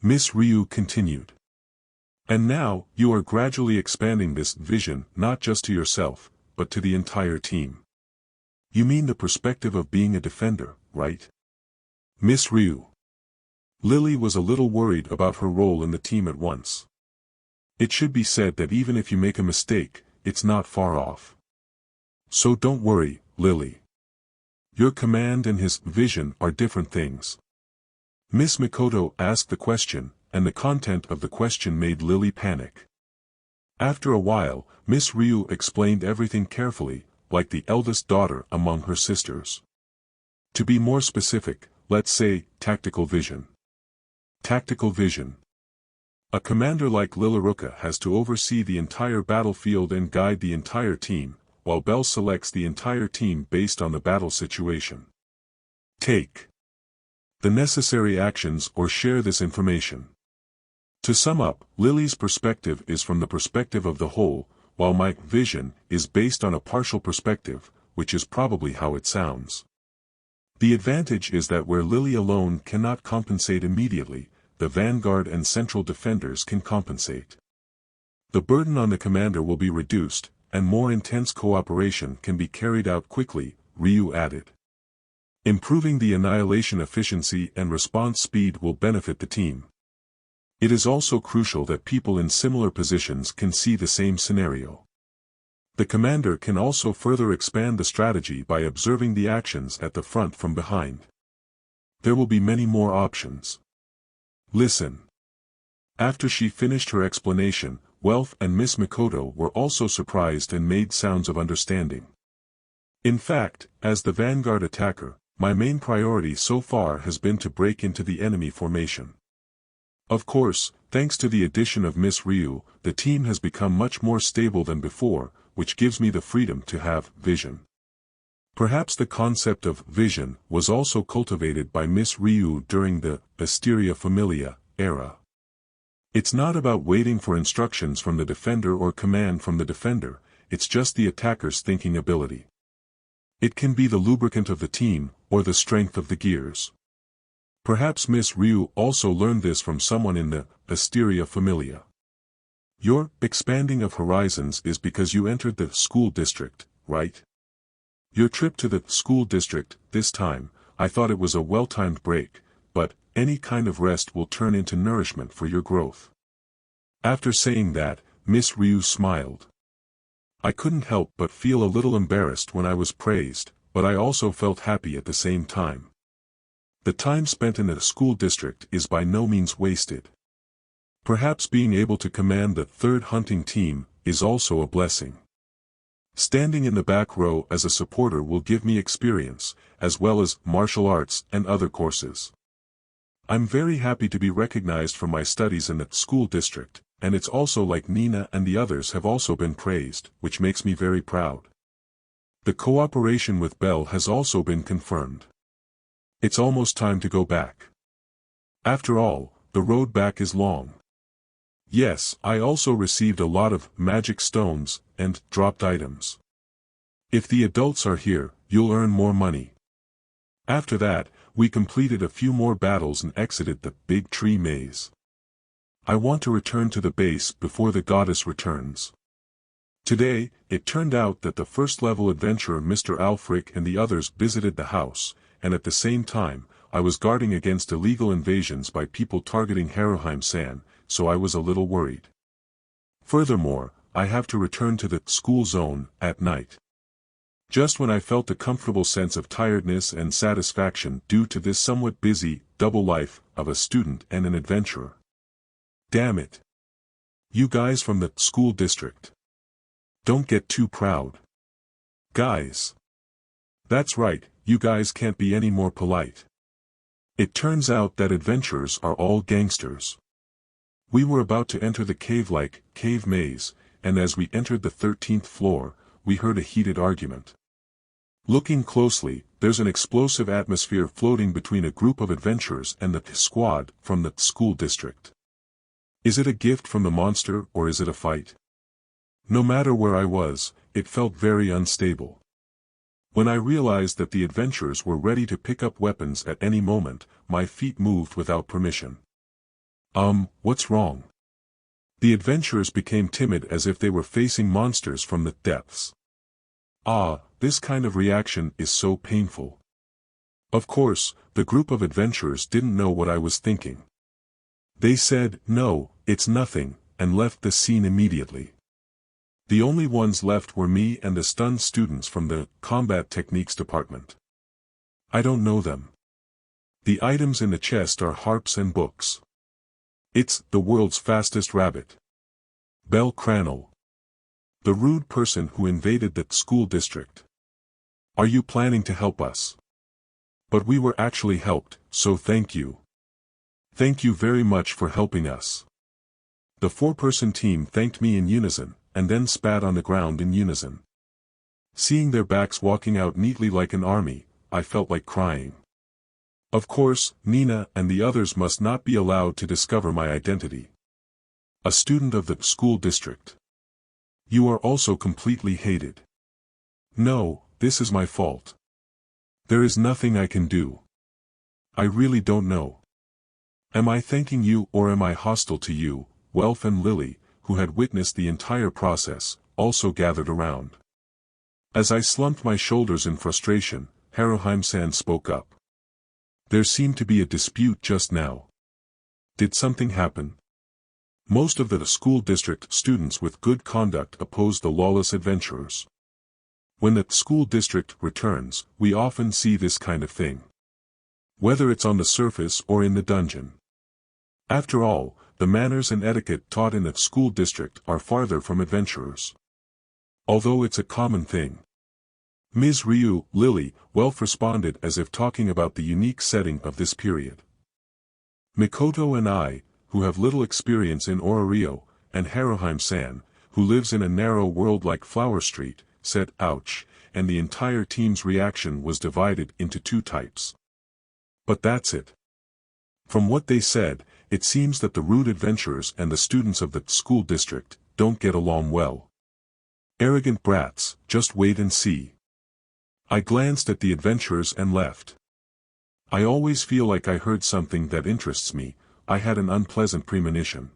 Miss Ryu continued. And now, you are gradually expanding this vision not just to yourself, but to the entire team. You mean the perspective of being a defender, right? Miss Ryu. Lily was a little worried about her role in the team at once. It should be said that even if you make a mistake, it's not far off. So don't worry, Lily. Your command and his vision are different things. Miss Mikoto asked the question, and the content of the question made Lily panic. After a while, Miss Ryu explained everything carefully, like the eldest daughter among her sisters. To be more specific, let's say, tactical vision. Tactical vision. A commander like Lilaruka has to oversee the entire battlefield and guide the entire team, while Bell selects the entire team based on the battle situation. Take the necessary actions or share this information. To sum up, Lily's perspective is from the perspective of the whole, while my vision is based on a partial perspective, which is probably how it sounds. The advantage is that where Lily alone cannot compensate immediately, the vanguard and central defenders can compensate. The burden on the commander will be reduced, and more intense cooperation can be carried out quickly, Ryu added. Improving the annihilation efficiency and response speed will benefit the team. It is also crucial that people in similar positions can see the same scenario. The commander can also further expand the strategy by observing the actions at the front from behind. There will be many more options. Listen. After she finished her explanation, Wealth and Miss Mikoto were also surprised and made sounds of understanding. In fact, as the vanguard attacker, my main priority so far has been to break into the enemy formation. Of course, thanks to the addition of Miss Ryu, the team has become much more stable than before, which gives me the freedom to have vision. Perhaps the concept of vision was also cultivated by Miss Ryu during the Asteria Familia era. It's not about waiting for instructions from the defender or command from the defender, it's just the attacker's thinking ability. It can be the lubricant of the team, or the strength of the gears. Perhaps Miss Ryu also learned this from someone in the Asteria Familia. Your expanding of horizons is because you entered the school district, right? Your trip to the school district, this time, I thought it was a well-timed break, but any kind of rest will turn into nourishment for your growth. After saying that, Miss Ryu smiled. I couldn't help but feel a little embarrassed when I was praised, but I also felt happy at the same time. The time spent in the school district is by no means wasted. Perhaps being able to command the third hunting team is also a blessing. Standing in the back row as a supporter will give me experience, as well as martial arts and other courses. I'm very happy to be recognized for my studies in the school district, and it's also like Nina and the others have also been praised, which makes me very proud. The cooperation with Bell has also been confirmed. It's almost time to go back. After all, the road back is long. Yes, I also received a lot of magic stones and dropped items. If the adults are here, you'll earn more money. After that, we completed a few more battles and exited the big tree maze. I want to return to the base before the goddess returns. Today, it turned out that the first-level adventurer Mr. Alfric and the others visited the house, and at the same time, I was guarding against illegal invasions by people targeting Haruheim-san, so I was a little worried. Furthermore, I have to return to the school zone at night. Just when I felt a comfortable sense of tiredness and satisfaction due to this somewhat busy, double life of a student and an adventurer. Damn it. You guys from the school district. Don't get too proud. Guys. That's right, you guys can't be any more polite. It turns out that adventurers are all gangsters. We were about to enter the cave-like cave maze, and as we entered the 13th floor, we heard a heated argument. Looking closely, there's an explosive atmosphere floating between a group of adventurers and the squad from the school district. Is it a gift from the monster or is it a fight? No matter where I was, it felt very unstable. When I realized that the adventurers were ready to pick up weapons at any moment, my feet moved without permission. What's wrong? The adventurers became timid as if they were facing monsters from the depths. Ah, this kind of reaction is so painful. Of course, the group of adventurers didn't know what I was thinking. They said, "No, it's nothing," and left the scene immediately. The only ones left were me and the stunned students from the combat techniques department. I don't know them. The items in the chest are harps and books. It's the world's fastest rabbit. Bell Cranel. The rude person who invaded the school district. Are you planning to help us? But we were actually helped, so thank you. Thank you very much for helping us. The four-person team thanked me in unison, and then spat on the ground in unison. Seeing their backs walking out neatly like an army, I felt like crying. Of course, Nina and the others must not be allowed to discover my identity. A student of the school district. You are also completely hated. No, this is my fault. There is nothing I can do. I really don't know. Am I thanking you or am I hostile to you? Welf and Lily, who had witnessed the entire process, also gathered around. As I slumped my shoulders in frustration, Haruheim-san spoke up. There seemed to be a dispute just now. Did something happen? Most of the school district students with good conduct opposed the lawless adventurers. When the school district returns, we often see this kind of thing. Whether it's on the surface or in the dungeon. After all, the manners and etiquette taught in the school district are farther from adventurers. Although it's a common thing. Ms. Ryu, Lily, Welf responded as if talking about the unique setting of this period. Mikoto and I, who have little experience in Orario, and Haruheim-san, who lives in a narrow world like Flower Street, said ouch, and the entire team's reaction was divided into two types. But that's it. From what they said, it seems that the rude adventurers and the students of the school district don't get along well. Arrogant brats, just wait and see. I glanced at the adventurers and left. I always feel like I heard something that interests me. I had an unpleasant premonition.